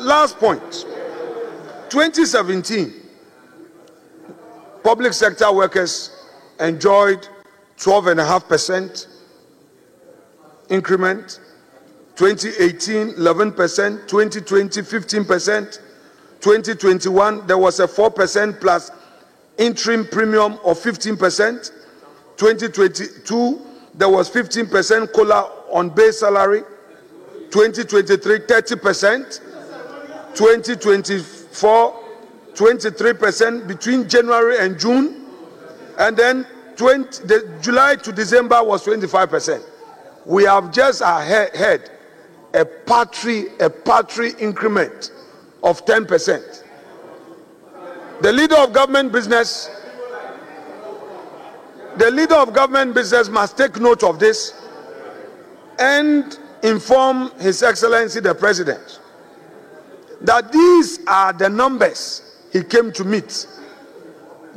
last point. 2017, public sector workers enjoyed 12.5% increment. 2018, 11%. 2020, 15%. 2021, there was a 4% plus interim premium of 15%. 2022, there was 15% COLA on base salary. 2023, 30%. 2024, 23% between January and June. And then July to December was 25%. We have just had a paltry increment of 10%. The leader of government business must take note of this and inform His Excellency the President that these are the numbers he came to meet.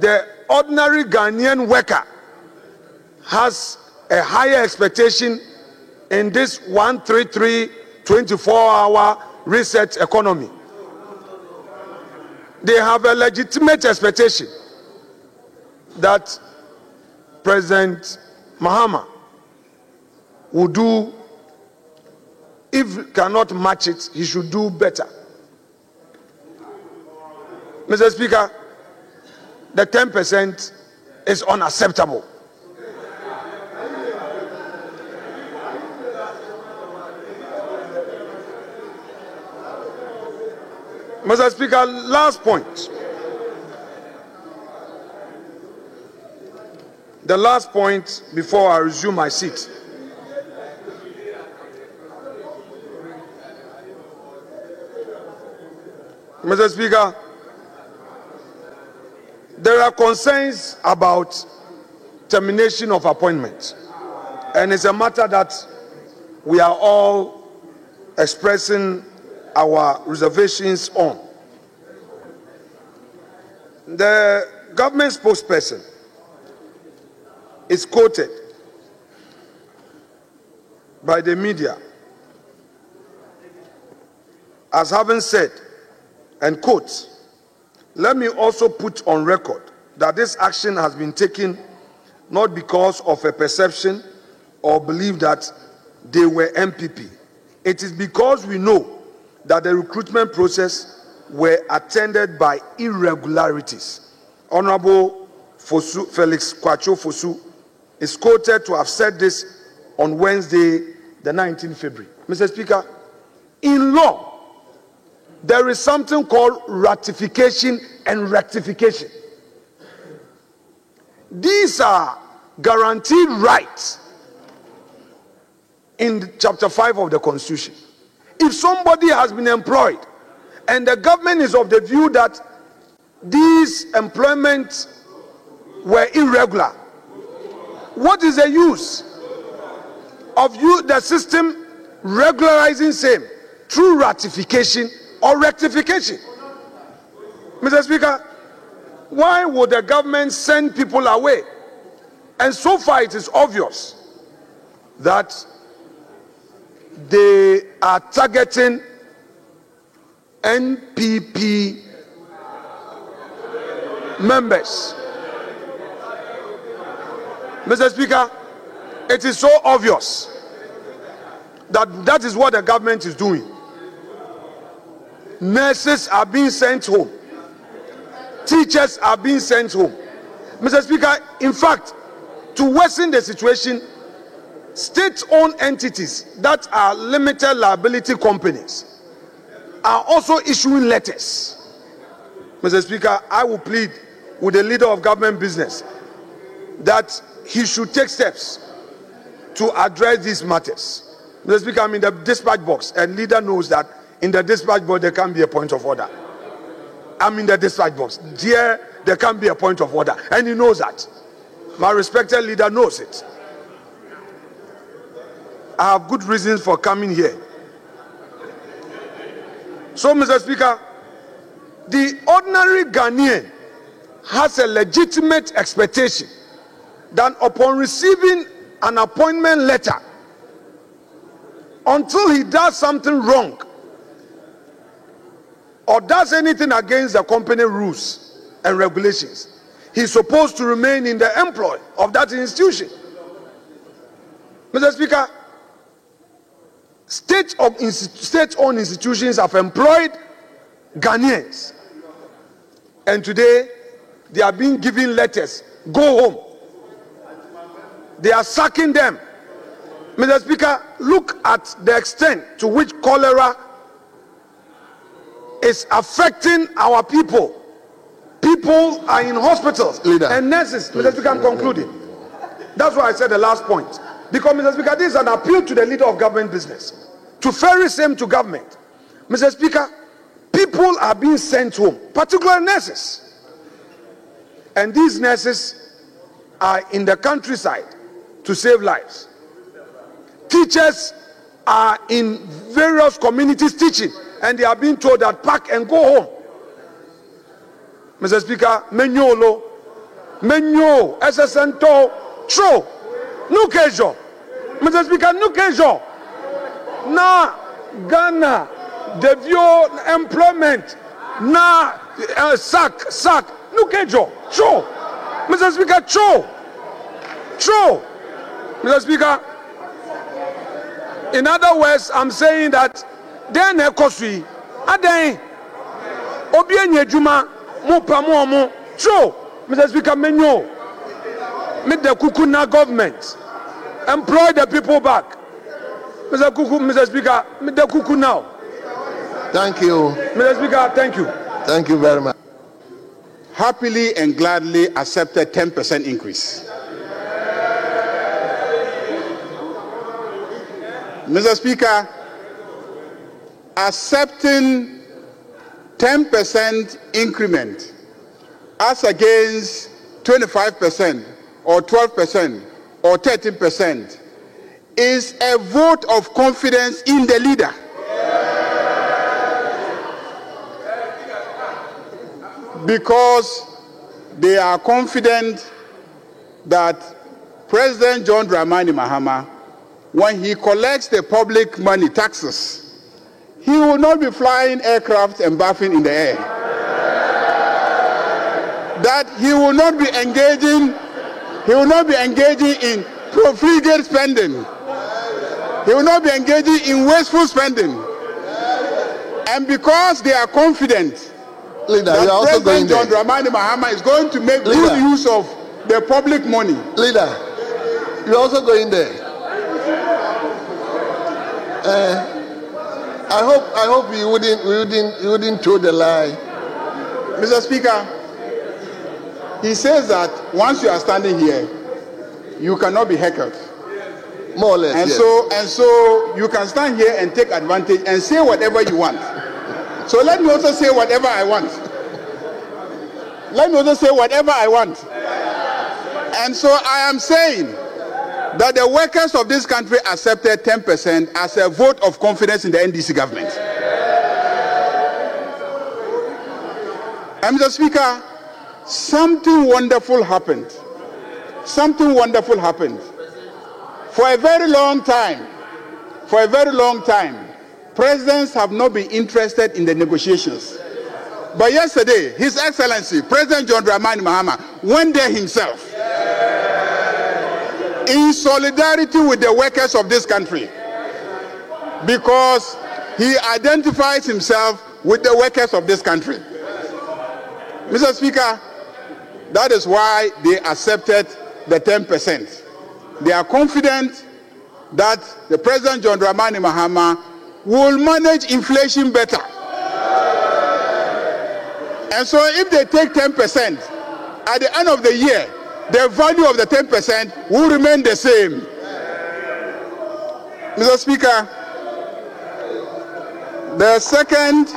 The ordinary Ghanaian worker has a higher expectation in this 133 24-hour research economy. They have a legitimate expectation that President Mahama will do. If cannot match it, he should do better. Mr. Speaker, the 10% is unacceptable. Mr. Speaker, last point. The last point before I resume my seat. Mr. Speaker, there are concerns about termination of appointments, and it's a matter that we are all expressing our reservations on. The government spokesperson is quoted by the media as having said, and quote, "Let me also put on record that this action has been taken not because of a perception or belief that they were MPP. It is because we know that the recruitment process were attended by irregularities." Honorable Fosu, Felix Kwacho Fosu, is quoted to have said this on Wednesday, the 19th February. Mr. Speaker, in law, there is something called ratification and rectification. These are guaranteed rights in Chapter 5 of the Constitution. If somebody has been employed and the government is of the view that these employments were irregular, what is the use of the system regularizing same through ratification or rectification? Mr. Speaker, why would the government send people away? And so far it is obvious that they are targeting NPP members. Mr. Speaker, it is so obvious that that is what the government is doing. Nurses are being sent home. Teachers are being sent home. Mr. Speaker, in fact, to worsen the situation, state-owned entities that are limited liability companies are also issuing letters. Mr. Speaker, I will plead with the leader of government business that he should take steps to address these matters. Mr. Speaker, I'm in the dispatch box, and leader knows that in the dispatch box there can be a point of order. I'm in the dispatch box. There can be a point of order, and he knows that. My respected leader knows it. I have good reasons for coming here. So, Mr. Speaker, the ordinary Ghanaian has a legitimate expectation that upon receiving an appointment letter, until he does something wrong, or does anything against the company rules and regulations, he's supposed to remain in the employ of that institution. Mr. Speaker, state-owned institutions have employed Ghanaians, and today they are being given letters, go home. They are sacking them. Mr. Speaker, look at the extent to which cholera is affecting our people. People are in hospitals. Leader. And nurses. Mr. Speaker, I'm concluding. That's why I said the last point. Because, Mr. Speaker, this is an appeal to the leader of government business to ferry same to government. Mr. Speaker, people are being sent home, particularly nurses. And these nurses are in the countryside to save lives. Teachers are in various communities teaching, and they are being told that pack and go home. Mr. Speaker, menyolo, menyo, SSNTO, tro, nukejo. Mr. Speaker, nukejo. Na Ghana, devio employment, na sack, nukejo, tro. Mr. Speaker, tro. Mr. Speaker, in other words, I'm saying that then ekosui, aden, obienye juma, mo pamo mo, tro. Mr. Speaker, menyo, meet the Kukuna government, employ the people back. Mr. Speaker, meet the Kuku now. Thank you. Mr. Speaker, thank you. Thank you very much. Happily and gladly accepted 10% increase. Mr. Speaker, accepting 10% increment as against 25% or 12% or 13% is a vote of confidence in the leader. Because they are confident that President John Dramani Mahama, when he collects the public money, taxes, he will not be flying aircraft and bathing in the air. That he will not be engaging in profligate spending. He will not be engaging in wasteful spending. And because they are confident Leader, that President John Dramani Mahama is going to make good use of the public money. Leader, you're also going there. I hope you wouldn't throw the lie. Mr. Speaker, he says that once you are standing here, you cannot be heckled. More or less. And yes. so you can stand here and take advantage and say whatever you want. So let me also say whatever I want. And so I am saying that the workers of this country accepted 10% as a vote of confidence in the NDC government. And Mr. Speaker, something wonderful happened. For a very long time, presidents have not been interested in the negotiations. But yesterday, His Excellency, President John Dramani Mahama, went there himself in solidarity with the workers of this country, because he identifies himself with the workers of this country. Mr. Speaker, that is why they accepted the 10%. They are confident that the President John Dramani Mahama will manage inflation better. And so if they take 10%, at the end of the year, the value of the 10% will remain the same. Mr. Speaker, the second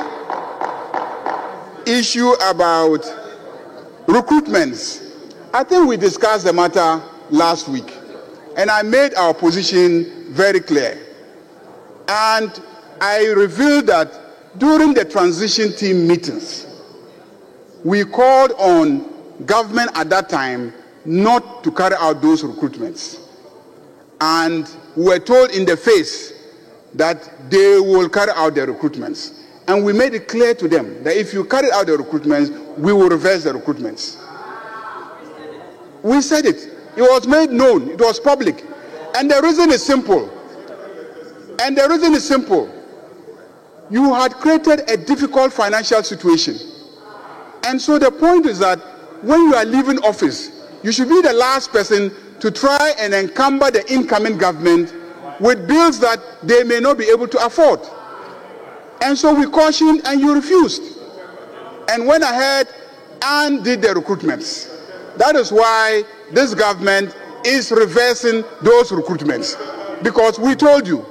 issue about recruitments, I think we discussed the matter last week, and I made our position very clear. And I revealed that during the transition team meetings, we called on government at that time not to carry out those recruitments. And we were told in the face that they will carry out their recruitments. And we made it clear to them that if you carry out the recruitments, we will reverse the recruitments. We said it. It was made known. It was public. And the reason is simple. You had created a difficult financial situation. And so the point is that when you are leaving office, you should be the last person to try and encumber the incoming government with bills that they may not be able to afford. And so we cautioned and you refused. And went ahead and did the recruitments. That is why this government is reversing those recruitments. Because we told you,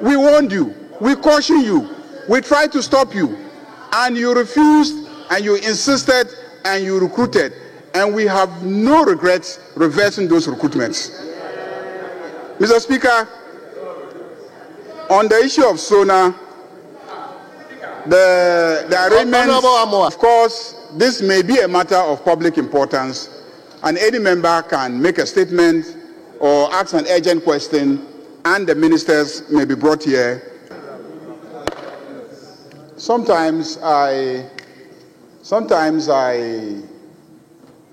we warned you, we cautioned you, we tried to stop you, and you refused, and you insisted, and you recruited. And we have no regrets reversing those recruitments. Mr. Speaker, on the issue of SONA, the arrangements, of course, this may be a matter of public importance, and any member can make a statement or ask an urgent question, and the ministers may be brought here. Sometimes I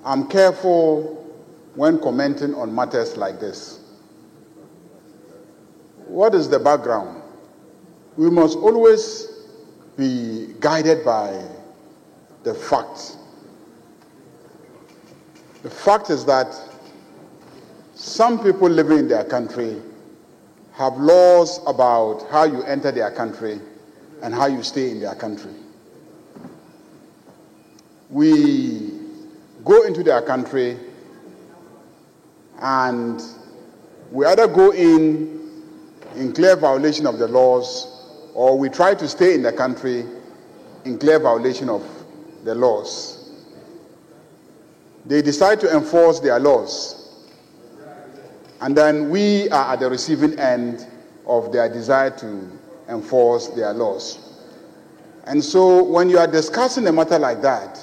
am careful when commenting on matters like this. What is the background? We must always be guided by the facts. The fact is that some people living in their country have laws about how you enter their country and how you stay in their country. We go into their country and we either go in clear violation of the laws, or we try to stay in the country in clear violation of the laws. They decide to enforce their laws, and then we are at the receiving end of their desire to enforce their laws. And so when you are discussing a matter like that,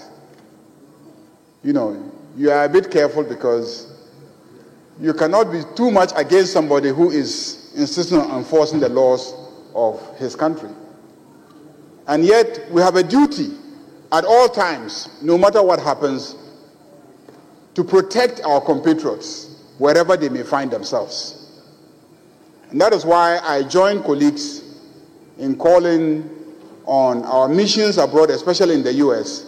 you are a bit careful, because you cannot be too much against somebody who is insisting on enforcing the laws of his country. And yet we have a duty at all times, no matter what happens, to protect our compatriots wherever they may find themselves. And that is why I join colleagues in calling on our missions abroad, especially in the US,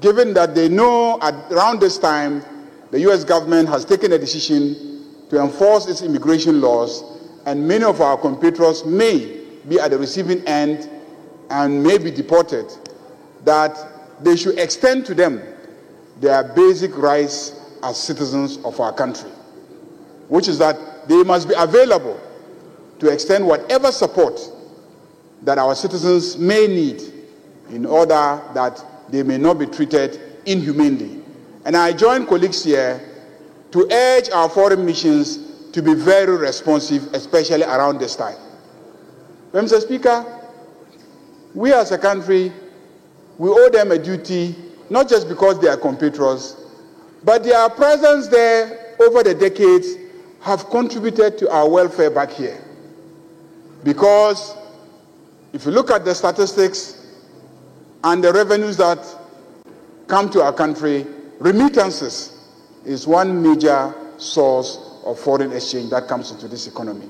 given that they know around this time the US government has taken a decision to enforce its immigration laws, and many of our compatriots may be at the receiving end and may be deported, that they should extend to them their basic rights as citizens of our country, which is that they must be available to extend whatever support that our citizens may need in order that they may not be treated inhumanely. And I join colleagues here to urge our foreign missions to be very responsive, especially around this time. Mr. Speaker, we as a country, we owe them a duty, not just because they are compatriots, but their presence there over the decades have contributed to our welfare back here. Because if you look at the statistics and the revenues that come to our country, remittances is one major source of foreign exchange that comes into this economy.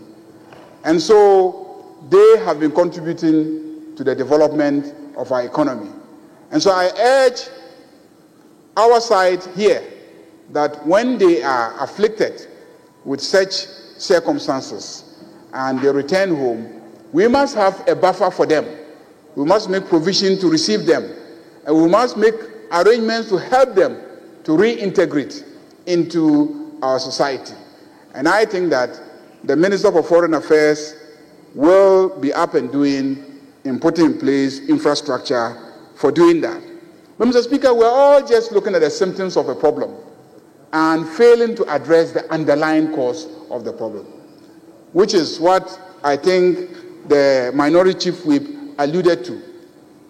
And so they have been contributing to the development of our economy. And so I urge our side here that when they are afflicted with such circumstances and they return home, we must have a buffer for them. We must make provision to receive them, and we must make arrangements to help them to reintegrate into our society. And I think that the Minister for Foreign Affairs will be up and doing in putting in place infrastructure for doing that. But Mr. Speaker, we're all just looking at the symptoms of a problem and failing to address the underlying cause of the problem, which is what I think the Minority Chief Whip alluded to.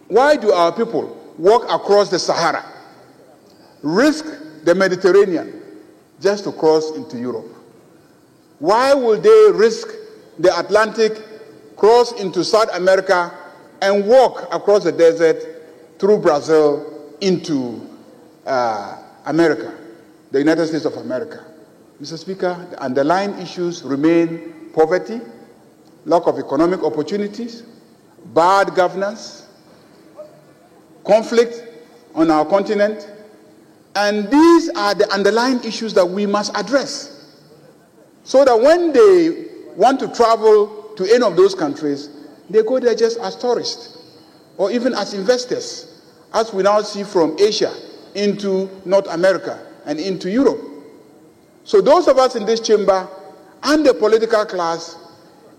Why do our people walk across the Sahara, risk the Mediterranean just to cross into Europe? Why will they risk the Atlantic, cross into South America, and walk across the desert through Brazil into America, the United States of America. Mr. Speaker, the underlying issues remain poverty, lack of economic opportunities, bad governance, conflict on our continent, and these are the underlying issues that we must address so that when they want to travel to any of those countries, they go there just as tourists or even as investors, as we now see from Asia into North America and into Europe. So those of us in this chamber and the political class,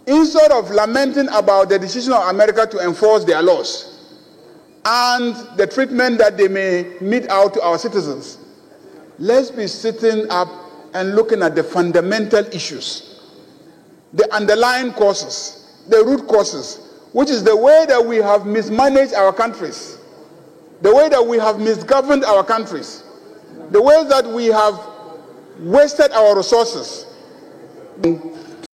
instead of lamenting about the decision of America to enforce their laws and the treatment that they may mete out to our citizens, let's be sitting up and looking at the fundamental issues, the underlying causes, the root causes, which is the way that we have mismanaged our countries, the way that we have misgoverned our countries, the way that we have wasted our resources.